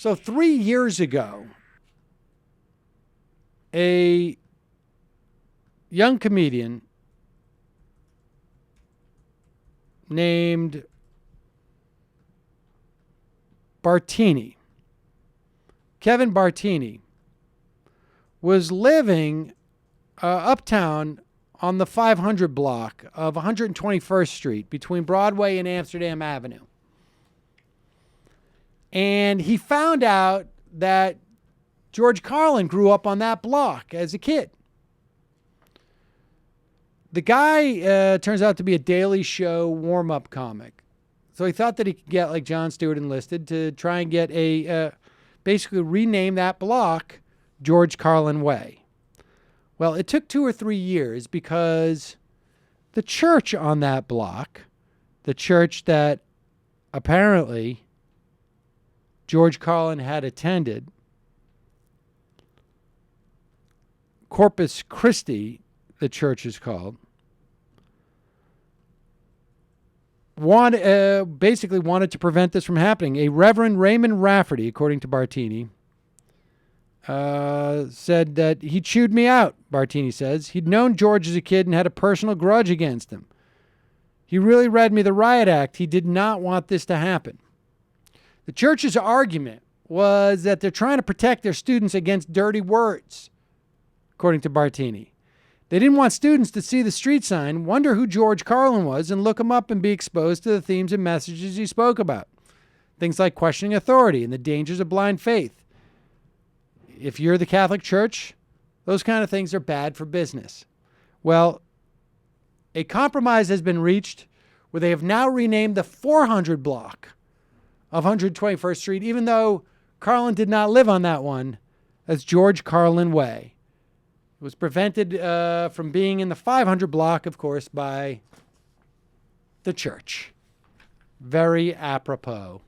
So 3 years ago, a young comedian named Bartini, Kevin Bartini, was living uptown on the 500 block of 121st Street between Broadway and Amsterdam Avenue. And he found out that George Carlin grew up on that block as a kid. The guy turns out to be a Daily Show warm-up comic. So he thought that he could get like Jon Stewart enlisted to try and get basically rename that block George Carlin Way. Well, it took 2 or 3 years because the church on that block, the church that apparently George Carlin had attended, Corpus Christi, the church is called, basically wanted to prevent this from happening. A Reverend Raymond Rafferty, according to Bartini, said that he chewed me out, Bartini says. He'd known George as a kid and had a personal grudge against him. He really read me the riot act. He did not want this to happen. The church's argument was that they're trying to protect their students against dirty words, according to Bartini. They didn't want students to see the street sign, wonder who George Carlin was, and look him up and be exposed to the themes and messages he spoke about. Things like questioning authority and the dangers of blind faith. If you're the Catholic Church, those kind of things are bad for business. Well, a compromise has been reached where they have now renamed the 400 block of 121st Street, even though Carlin did not live on that one, as George Carlin Way. It was prevented from being in the 500 block, of course, by the church. Very apropos.